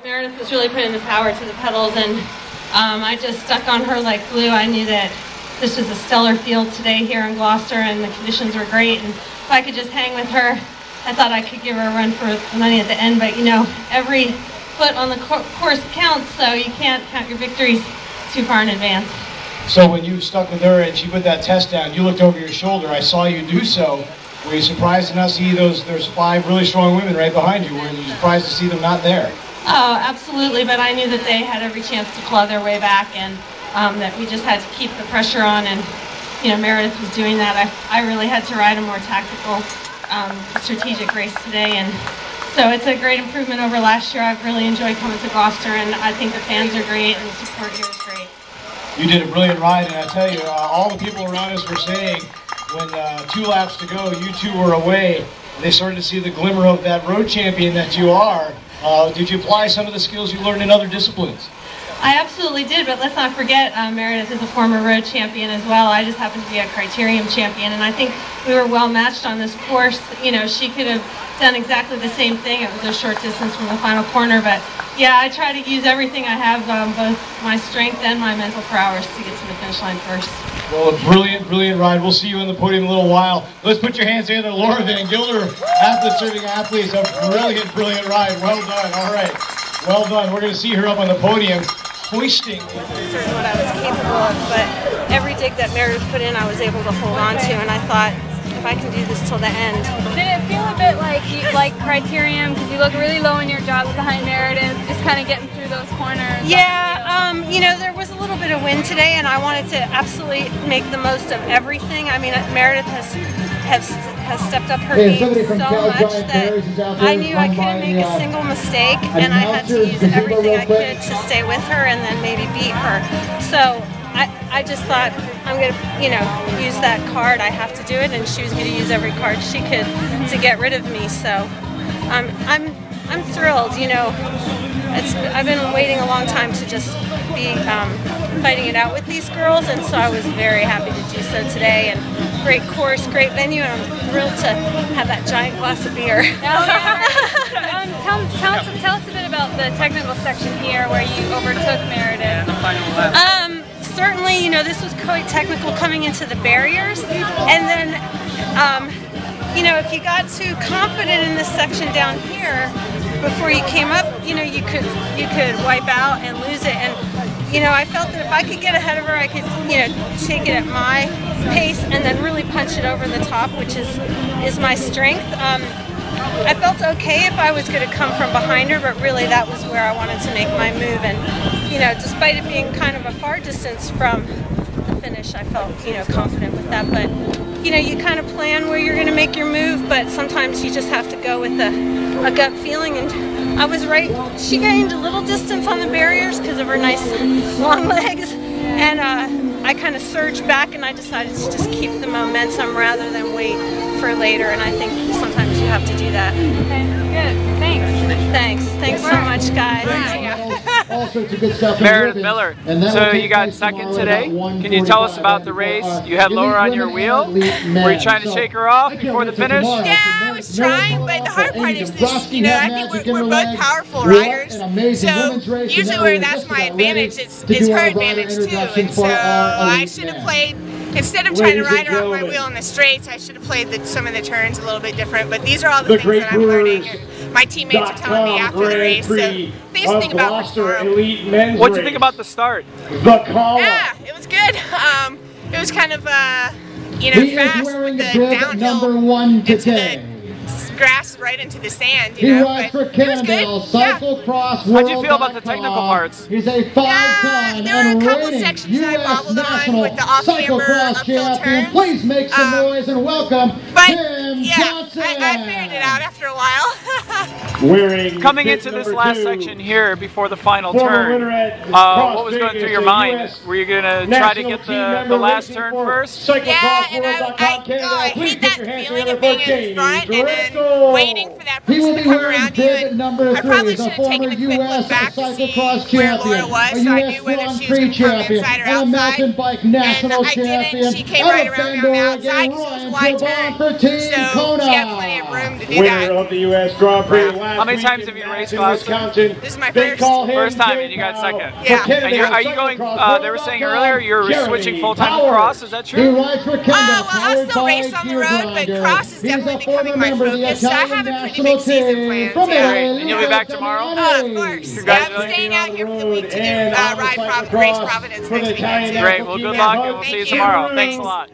Meredith was really putting the power to the pedals, and I just stuck on her like glue. I knew that this was a stellar field today here in Gloucester, and the conditions were great, and if I could just hang with her, I thought I could give her a run for the money at the end. But you know, every foot on the course counts, so you can't count your victories too far in advance. So when you stuck with her and she put that test down, you looked over your shoulder. I saw you do so. Were you surprised to not see there's 5 really strong women right behind you? Were you surprised to see them not there? Oh, absolutely, but I knew that they had every chance to claw their way back, and that we just had to keep the pressure on, and you know, Meredith was doing that. I really had to ride a more tactical, strategic race today, and so it's a great improvement over last year. I've really enjoyed coming to Gloucester, and I think the fans are great, and the support here is great. You did a brilliant ride, and I tell you, all the people around us were saying, when 2 laps to go, you two were away, they started to see the glimmer of that road champion that you are. Did you apply some of the skills you learned in other disciplines? I absolutely did, but let's not forget Meredith is a former road champion as well. I just happened to be a criterium champion, and I think we were well matched on this course. You know, she could have done exactly the same thing. It was a short distance from the final corner, but yeah, I try to use everything I have, both my strength and my mental prowess, to get to the finish line first. Well, a brilliant, brilliant ride. We'll see you on the podium in a little while. Let's put your hands together. Laura Van Gilder, athlete serving athletes. A brilliant, brilliant ride. Well done. All right. Well done. We're going to see her up on the podium hoisting. Certain what I was capable of, but every dig that Meredith put in, I was able to hold on to, and I thought, if I can do this till the end. Did it feel a bit like criterium, because you look really low in your jobs behind Meredith, just kind of getting through those corners? Yeah, you know, there was a little bit of wind today, and I wanted to absolutely make the most of everything. I mean, Meredith has stepped up her game so much that I knew I couldn't make a single mistake, and I had to use everything I could to stay with her and then maybe beat her. So I just thought, I'm going to, you know, use that card. I have to do it, and she was going to use every card she could to get rid of me. So I'm thrilled. You know, I've been waiting a long time to just be fighting it out with these girls, and so I was very happy to do so today. And great course, great venue, and I'm thrilled to have that giant glass of beer. Tell us a bit about the technical section here where you overtook Meredith. The final lap. Certainly, you know, this was quite technical coming into the barriers, and then, you know, if you got too confident in this section down here before you came up, you know, you could wipe out and lose it. And you know, I felt that if I could get ahead of her, I could, you know, take it at my pace and then really punch it over the top, which is my strength. I felt okay if I was going to come from behind her, but really that was where I wanted to make my move. And you know, despite it being kind of a far distance from the finish, I felt, you know, confident with that. But you know, you kind of plan where you're going to make your move, but sometimes you just have to go with a gut feeling. And I was right. She gained a little distance on the barriers because of her nice long legs, and I kind of surged back, and I decided to just keep the momentum rather than wait for later. And I think sometimes you have to do that. Okay, good. Thanks so much, guys. All sorts of good stuff. Meredith Miller. So you got second today. Can you tell us about the race? You had Laura on your wheel. Were you trying to shake her off before the finish? Yeah, I was trying, but the hard part is this, you know, I think we're both powerful riders. So usually where that's my advantage, it's her advantage too. And so I should have played, instead of trying to ride her off my wheel in the straights, I should have played some of the turns a little bit different. But these are all the things that I'm learning. My teammates are telling me after the race. So things to think about for tomorrow. What did you think about the start? Yeah, it was good. It was kind of, you know, fast with the downhill into the grass right into the sand, you know, but it was good. Yeah. How'd you feel about the technical parts? He's a five-time there were a couple sections I wobbled on with the off-camber uphill turns. Please make some noise and welcome Tim Johnson. I figured it out after a while. Coming into this last section here before the final turn, what was going through your mind? Were you going to try to get the last turn first? Yeah, and I hate that feeling of being in front and then waiting for that that person to come around you. And I probably should have taken a quick look back to see where Laura was, so I knew whether she was going to come inside or outside. And I didn't. She came right around me on the outside because it was a wide turn. So she had plenty of room to do that. Winner of the U.S. Grand Prix. How many times have you raced Gloucester? This is my first. First time, and you got second. Yeah. And are you going, they were saying earlier, you're switching full-time to cross, is that true? Well, I'll still race on the road, but cross is definitely becoming my focus. So I have a pretty big season planned. Yeah. And you'll be back tomorrow? Of course. Yeah, I'm staying out here for the week to do race Providence next weekend. Great, well good luck, and we'll see you tomorrow. Thanks a lot.